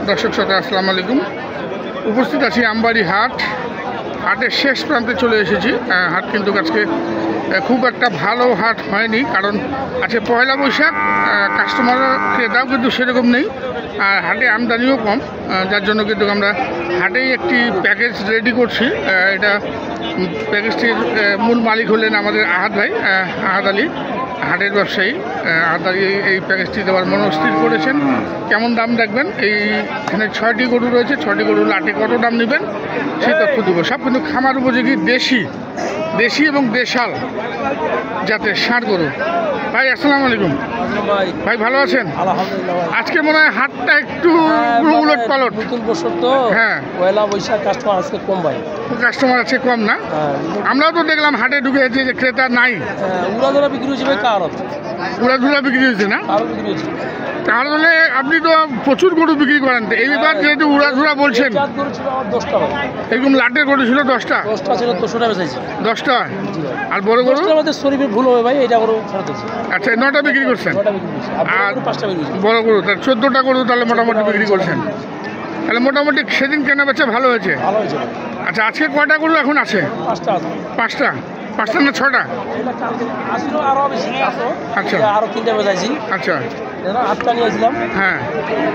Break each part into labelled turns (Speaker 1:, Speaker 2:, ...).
Speaker 1: দর্শক শ্রোতা আসসালামু আলাইকুম। উপস্থিত আছি আমবাড়ি হাটের শেষ প্রান্তে চলে এসেছি। হাট কিন্তু আজকে খুব একটা ভালো হাট হয়নি, কারণ আজকে পয়লা বৈশাখ, কাস্টমার ক্রেতাও কিন্তু সেরকম নেই, আর হাটে আমদানিও কম, যার জন্য কিন্তু আমরা হাটেই একটি প্যাকেজ রেডি করছি। এটা প্যাকেজটির মূল মালিক হলেন আমাদের আহাদ ভাই, আহাদ আলী, হাটের ব্যবসায়ী। আহাদ আলী এই প্যাকেজটি দেওয়ার মনস্থির করেছেন। কেমন দাম দেখবেন, এইখানে 6টি গরু রয়েছে, 6টি গরু লাটে কত দাম নেবেন সেই তথ্য দেবো। সব কিন্তু খামার উপযোগী দেশি এবং দেশাল জাতের ষাঁড় গরু। ভাই আসসালামু আলাইকুম। ভাই ভালো আছেন? আজকে মনে হয় হাটটা একটু উলট পালট,
Speaker 2: নতুন বছর তো,
Speaker 1: হ্যাঁ
Speaker 2: পয়লা বৈশাখ, কাস্টমার আজকে কম ভাই।
Speaker 1: কাস্টমার আছে কম না? আমরাও তো দেখলাম হাটে ঢুকে যে ক্রেতা নাই।
Speaker 2: উড়াধরা বিক্রি হয়েছে ভাই, কার
Speaker 1: উড়াধুরা বিক্রি হয়েছে না?
Speaker 2: কারো বিক্রি হয়েছে।
Speaker 1: তাহলে আপনি তো প্রচুর গরু বিক্রি করেন, এইবার যেহেতু উড়াধুরা বলছেন।
Speaker 2: গরু ছিল আমার 10টা ভাই।
Speaker 1: এরকম লাটের গরু ছিল 10টা?
Speaker 2: 10টা ছিল, 200টা বেচাইছি।
Speaker 1: 10টা? আর বড় গরু?
Speaker 2: আমাদের শরীফের ভুল হবে ভাই, এটা গরু ফেরত আছে।
Speaker 1: আচ্ছা, 9টা বিক্রি করছেন?
Speaker 2: 9টা বিক্রি করছি, আর 5টা বিক্রি করছি।
Speaker 1: বড় গরু তার 14টা গরু তাহলে মোটামুটি বিক্রি করছেন। তাহলে মোটামুটি সেদিন কেনা বেচা ভালো হয়েছে?
Speaker 2: ভালো হয়েছে।
Speaker 1: আচ্ছা, আজকে কয়টা গরু এখন আছে?
Speaker 2: 5টা আছে।
Speaker 1: 5টা না 6টা?
Speaker 2: আসলে আরো বেশি আছে।
Speaker 1: আচ্ছা,
Speaker 2: আরো 3টা বেচাইছি।
Speaker 1: আচ্ছা,
Speaker 2: 8টা নিয়েছিলাম।
Speaker 1: হ্যাঁ,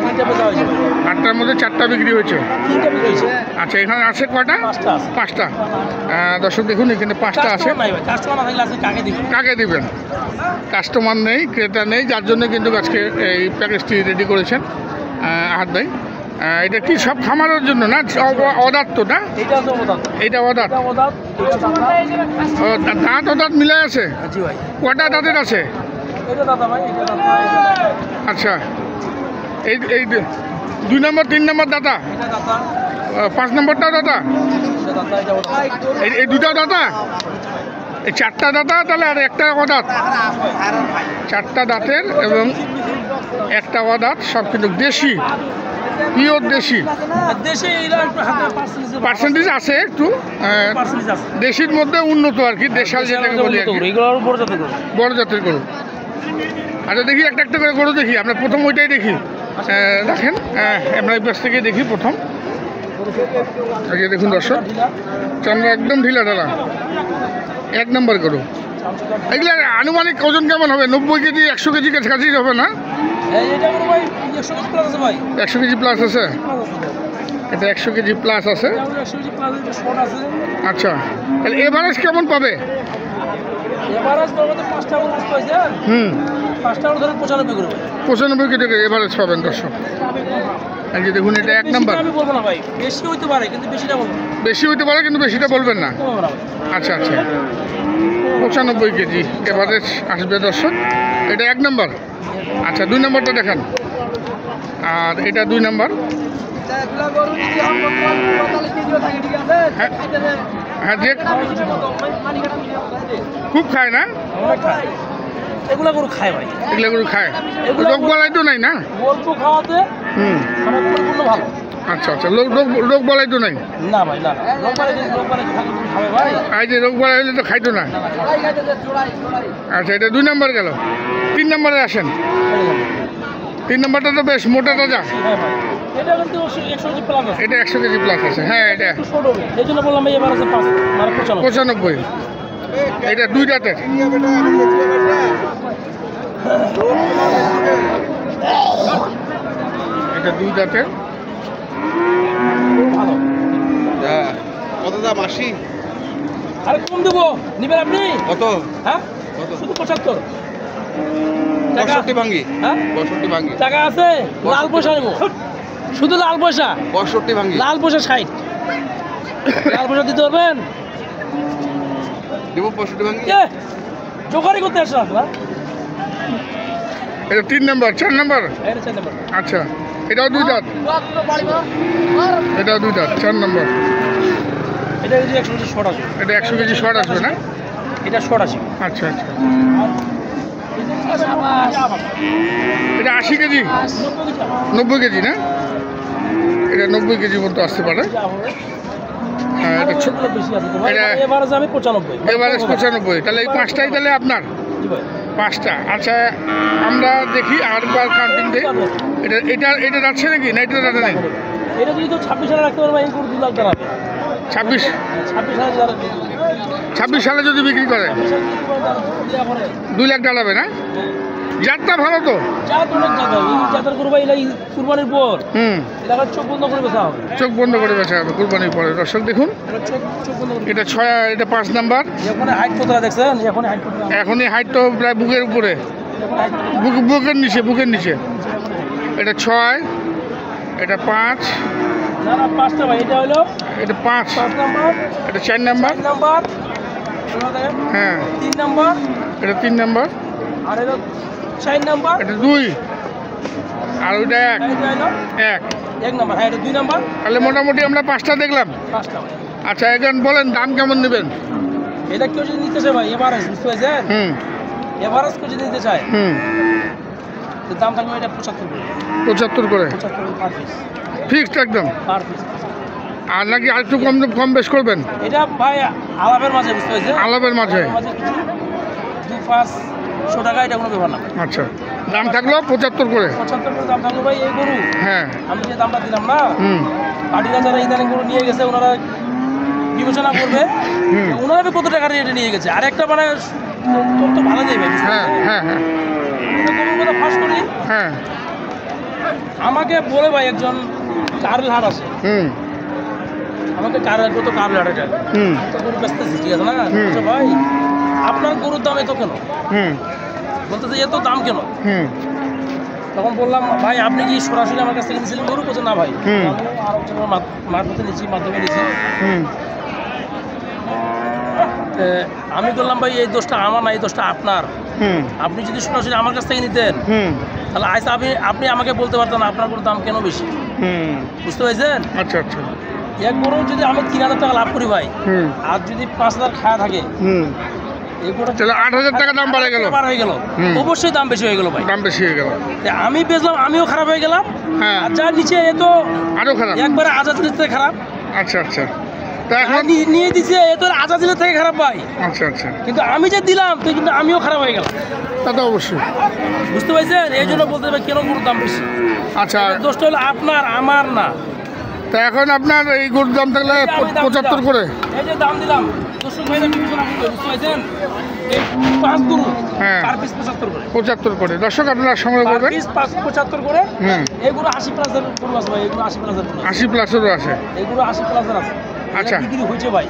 Speaker 2: 3টা বেচা হয়েছে।
Speaker 1: 8টার মধ্যে 4টা বিক্রি হয়েছে।
Speaker 2: 3টা বিক্রি হয়েছে।
Speaker 1: আচ্ছা, এখানে আছে কয়টা?
Speaker 2: 5টা আছে।
Speaker 1: 5টা। দর্শক দেখুন, এখানে 5টা আছে।
Speaker 2: কাস্টমার না থাকলে আজকে
Speaker 1: কাকে দিবেন? কাস্টমার নেই, ক্রেতা নেই, যার জন্য কিন্তু আজকে এই প্যাকেজটি রেডি করেছেন আহাদ ভাই। এটা কি সব খামারের জন্য না অদাত তো না? এটা অদাত। দাঁত অদাত মিলে আছে? কটা দাঁতের আছে? আচ্ছা, এই 2 নম্বর 3 নম্বর দাতা, 5 নম্বরটা দাতা, এই 2টা দাতা, এই 4টা দাতা, তাহলে আর একটা অদাত। 4টা দাঁতের এবং একটা অদাত, সব কিন্তু দেশি, পিওর দেশি। পার্সেন্টেজ আছে একটু, দেশির মধ্যে উন্নত আর কি, দেশাল যেটাকে বলি, বড় জাতের গরু। আচ্ছা, দেখি একটা একটা করে গরু দেখি। আমরা প্রথম ওইটাই দেখি, দেখেন, আমরা এই পাশ থেকে দেখি প্রথম। আগে দেখুন দর্শক, চামড়া একদম ঢিলা ঢালা, 1 নম্বর গরু। এগুলো আনুমানিক ওজন কেমন হবে? 90 কেজি 100 কেজি কাছাকাছি হবে না? 100 কেজি প্লাস আছে। এটা 100 কেজি প্লাস আছে। আচ্ছা, তাহলে এভারেজ কেমন পাবে? হুম, 95 কেজি এভারেজ পাবেন দর্শক। আজকে দেখুন, এটা 1 নম্বর। বেশি হইতে পারে কিন্তু বেশিটা বলবেন না। আচ্ছা আচ্ছা, 95 কেজি এভারেজ আসবে দর্শক। এটা 1 নম্বর। আচ্ছা, 2 নম্বরটা দেখান। আর এটা 2 নম্বর। হ্যাঁ, যে খুব খায় না?
Speaker 2: এগুলা গরু খায় ভাই,
Speaker 1: এগুলো গরু খায়। রোগ বালাই তো নাই না? হুম,
Speaker 2: ভালো।
Speaker 1: আচ্ছা আচ্ছা, রোগ বালাই তো নাই
Speaker 2: না ভাই, না।
Speaker 1: এই যে রোগ বালাই হলে তো খাইতো না। আচ্ছা, এটা 2 নম্বর গেল। 3 নম্বরে আসেন। 3 নম্বরটা তো বেশ মোটা তাজা। এটা 100 কেজি প্লাস আছে। হ্যাঁ, এটা 95। এটা 2 দাঁতের। এটা 2 দাঁতের।
Speaker 3: কত দাম? 80?
Speaker 2: আরে কম দেবো, নিবেন আপনি?
Speaker 3: কত?
Speaker 2: হ্যাঁ,
Speaker 3: কত?
Speaker 2: শুধু 75।
Speaker 3: 65 ভাঙ্গি।
Speaker 2: হ্যাঁ,
Speaker 3: 65 ভাঙ্গি।
Speaker 2: টাকা আছে? লাল পয়সা নেবো, শুধু লাল পয়সা।
Speaker 3: 65 ভাঙ্গি।
Speaker 2: লাল পয়সা 60। লাল পয়সা দিতে পারবেন?
Speaker 3: দেব 65 ভাঙ্গি।
Speaker 2: চোখারি করতে আসছো আপনারা?
Speaker 1: এটা 3 নম্বর। 4 নম্বর?
Speaker 2: এটা 4 নম্বর।
Speaker 1: আচ্ছা, এটাও 2 দাঁত। এটাও 2 দাঁত। 4 নম্বর।
Speaker 2: এটা 100 কেজি শর্ট আসবে।
Speaker 1: এটা 100 কেজি শর্ট আসবে না?
Speaker 2: এটা শর্ট আসবে।
Speaker 1: আচ্ছা আচ্ছা, এটা 80 কেজি 90 কেজি না? এটা 90 কেজির মতো আসতে পারে। হ্যাঁ, এটা
Speaker 2: এভারেজ আমি 95।
Speaker 1: এভারেজ 95। তাহলে এই 5টাই তাহলে আপনার? 5টা। আচ্ছা, আমরা দেখি আরেকবার কাউন্টিং দিই। এটা যাচ্ছে নাকি না এটা যাচ্ছে নাকি?
Speaker 2: এটা যদি তো 26 সালে রাখতে পারবো এই গরু 2 লাখ দাঁড়াবে।
Speaker 1: 26
Speaker 2: 26 সালে যারা
Speaker 1: 26 সালে যদি বিক্রি করে 2 লাখ দাঁড়াবে না? জাতটা ভালো তো?
Speaker 2: জাত অনেক জাত হয়। এই জাতের গরু ভাই এই কুরবানির পর
Speaker 1: হুম,
Speaker 2: এটা আবার চোখ বন্ধ করে বেচা হবে।
Speaker 1: চোখ বন্ধ করে বেচা হবে কুরবানির পরে। দর্শক দেখুন,
Speaker 2: এটা চোখ বন্ধ করে।
Speaker 1: এটা 6, এটা 5 নাম্বার।
Speaker 2: এখন হাইট কতটা দেখছেন? এখন হাইট কতটা?
Speaker 1: এখনই হাইট তো প্রায় বুকের উপরে,
Speaker 2: এখন হাইট
Speaker 1: বুকের নিচে। এটা 6, এটা 5,
Speaker 2: না না 5টা ভাই। এটা হলো
Speaker 1: এটা 5,
Speaker 2: 5 নাম্বার,
Speaker 1: এটা 4 নাম্বার।
Speaker 2: 4 নাম্বার, শোনা দেখেন
Speaker 1: হ্যাঁ,
Speaker 2: 3 নাম্বার,
Speaker 1: এটা 3 নাম্বার,
Speaker 2: আর এটা 4 নাম্বার,
Speaker 1: এটা 2, আর ওইটা 1।
Speaker 2: এটা হলো 1 নাম্বার। হ্যাঁ এটা 2 নাম্বার।
Speaker 1: তাহলে মোটামুটি আমরা 5টা দেখলাম।
Speaker 2: 5টা ভাই।
Speaker 1: আচ্ছা, এখন বলেন দাম কেমন নেবেন?
Speaker 2: এটা কেউ যদি নিতে চায় ভাই এভারেজ, বুঝতে পারছেন?
Speaker 1: হুম
Speaker 2: এভারেজ কেউ যদি নিতে চায়
Speaker 1: হুম,
Speaker 2: তো দাম থাকবে এটা 75 করে।
Speaker 1: 75 করে
Speaker 2: 75 পার পিস।
Speaker 1: ফিক্সড একদম?
Speaker 2: Per piece.
Speaker 1: আর নাকি আর একটু কম বেশ করবেন?
Speaker 2: এটা ভাই আলাপের মাঝে, বুঝতে পারছেন?
Speaker 1: আলাপের মাঝে।
Speaker 2: আলাপের মাঝে কিছু 2-500 টাকা এটা কোনো ব্যাপার না।
Speaker 1: আচ্ছা, দাম থাকলো 75 করে।
Speaker 2: 75 করে দাম থাকলো ভাই এই গরু।
Speaker 1: হ্যাঁ,
Speaker 2: আমি যে দামটা দিলাম না,
Speaker 1: হুম
Speaker 2: পার্টিরা যারা ইদানিং গরু নিয়ে গেছে ওনারা বিবেচনা করবে
Speaker 1: হুম,
Speaker 2: ওনারা কত টাকা রেটে নিয়ে গেছে। আর একটা মানে তো ভালো দেবে।
Speaker 1: হ্যাঁ হ্যাঁ হ্যাঁ
Speaker 2: কথা ফাঁস করি,
Speaker 1: হ্যাঁ,
Speaker 2: আমাকে বলে ভাই একজন কারেল হাট আছে,
Speaker 1: হুম
Speaker 2: আমাকে কারেল হাটে যায়
Speaker 1: হুম
Speaker 2: তো গরু বেচতেছি, ঠিক আছে না?
Speaker 1: হুম।
Speaker 2: বলছে, ভাই আপনার গরুর দাম এত কেন?
Speaker 1: হুম
Speaker 2: বলতেছে এত দাম কেন?
Speaker 1: হুম
Speaker 2: তখন বললাম, ভাই আপনি কি সরাসরি আমার কাছ থেকে নিয়েছিলেন গরু? বলছে না ভাই,
Speaker 1: হুম।
Speaker 2: আমি আরেকজনের মারফতে নিয়েছি, মাধ্যমে নিয়েছি।
Speaker 1: হুম
Speaker 2: আমি বললাম, ভাই এই দোষটা আমার না, এই দোষটা আপনার।
Speaker 1: হুম
Speaker 2: আপনি যদি সরাসরি আমার কাছ থেকে নিতেন
Speaker 1: হুম
Speaker 2: তাহলে আজ আপনি আমাকে বলতে পারতেন আপনার গরুর দাম কেন বেশি,
Speaker 1: হুম,
Speaker 2: বুঝতে পারছেন?
Speaker 1: আচ্ছা আচ্ছা,
Speaker 2: এক গরু যদি আমি 3000 টাকা লাভ করি ভাই,
Speaker 1: হুম
Speaker 2: আর যদি 5000 খায়া থাকে,
Speaker 1: হুম,
Speaker 2: এই গরু
Speaker 1: তাহলে 8000 টাকা দাম বাড়ে গেল।
Speaker 2: বার হয়ে গেল,
Speaker 1: হুম।
Speaker 2: অবশ্যই দাম বেশি হয়ে গেল ভাই।
Speaker 1: দাম বেশি হয়ে গেল।
Speaker 2: তা আমি বেচলাম, আমিও খারাপ হয়ে গেলাম,
Speaker 1: হ্যাঁ,
Speaker 2: আর যার নিচে এ তো
Speaker 1: আরো খারাপ।
Speaker 2: একবারে আজাদ থেকে খারাপ,
Speaker 1: আচ্ছা আচ্ছা, তা
Speaker 2: যারা
Speaker 1: এখন
Speaker 2: নিয়ে দিছে এ তো আজাদ থেকে খারাপ ভাই।
Speaker 1: আচ্ছা আচ্ছা,
Speaker 2: কিন্তু আমি যে দিলাম তো কিন্তু আমিও খারাপ হয়ে গেলাম,
Speaker 1: তা তো অবশ্যই।
Speaker 2: বুঝতে পারছেন? এই জন্য বলতে হবে কেন গরুর দাম বেশি।
Speaker 1: আচ্ছা,
Speaker 2: দোষটা হলো আপনার, আমার না।
Speaker 1: তা এখন আপনার এই গরুর দাম থাকলে
Speaker 2: এই যে আমি দাম
Speaker 1: 75
Speaker 2: দিলাম,
Speaker 1: করে।
Speaker 2: এই যে দাম দিলাম, দর্শক ভাইরা বিবেচনা করবে, বুঝতে পারছেন? এই 5 গরু
Speaker 1: হ্যাঁ।
Speaker 2: পার পিস 75 করে,
Speaker 1: 75 করে। দর্শক আপনারা সংগ্রহ
Speaker 2: পার
Speaker 1: করবেন।
Speaker 2: পিস 75 করে।
Speaker 1: হুম,
Speaker 2: এগুলো 80 প্লাসের গরু আছে ভাই, এগুলো 80 প্লাসের গরু আছে।
Speaker 1: 80 প্লাসেরও আছে।
Speaker 2: এগুলো 80 প্লাসের আছে।
Speaker 1: আচ্ছা।
Speaker 2: এটা বিক্রি হয়েছে ভাই।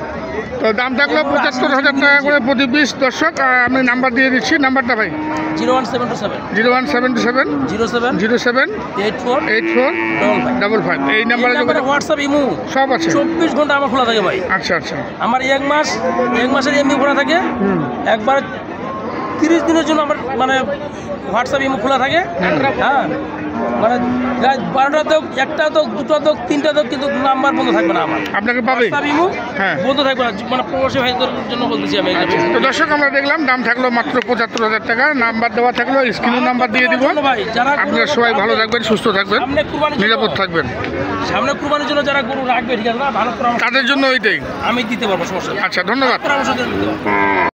Speaker 1: তো দাম থাকলো 75,000 টাকা করে প্রতি পিস। দর্শক আমি নাম্বার দিয়ে দিচ্ছি, নাম্বারটা ভাই
Speaker 2: 01727
Speaker 1: 01727
Speaker 2: 07
Speaker 1: 07
Speaker 2: 84
Speaker 1: 84
Speaker 2: 55
Speaker 1: 55। এই নাম্বারে যোগাযোগ
Speaker 2: হোয়াটসঅ্যাপ ইমো
Speaker 1: সব আছে।
Speaker 2: 24 ঘন্টা আমার খোলা থাকে ভাই।
Speaker 1: আচ্ছা আচ্ছা,
Speaker 2: আমার এক মাসের এমনি খোলা থাকে,
Speaker 1: হুম
Speaker 2: একবার 30 দিনের জন্য আমার মানে হোয়াটসঅ্যাপ ইমো খোলা থাকে। হ্যাঁ, মানে রাত 12টা হোক, 1টা হোক, 2টা হোক, 3টা হোক, কিন্তু নাম্বার বন্ধ থাকবে না আমার।
Speaker 1: আপনাকে পাবে।
Speaker 2: হোয়াটসঅ্যাপ ইমো
Speaker 1: হ্যাঁ।
Speaker 2: বন্ধ থাকবে না, মানে প্রবাসী ভাইদের জন্য বলতেছি আমি।
Speaker 1: তো দর্শক আমরা দেখলাম দাম থাকলো মাত্র 75,000 টাকা। নাম্বার দেওয়া থাকলো, স্ক্রিনের নাম্বার দিয়ে দিব।
Speaker 2: ভাই যারা
Speaker 1: আপনারা সবাই ভালো থাকবেন, সুস্থ থাকবেন,
Speaker 2: সামনে কুরবানির জন্য-
Speaker 1: নিরাপদ থাকবেন।
Speaker 2: সামনে কুরবানির জন্য যারা গরু রাখবে, ঠিক আছে না, ভালো পরামর্শ
Speaker 1: তাদের জন্য ওইটাই।
Speaker 2: আমি দিতে পারবো, সমস্যা নেই।
Speaker 1: আচ্ছা, ধন্যবাদ।
Speaker 2: পরামর্শ দিতে পারবো।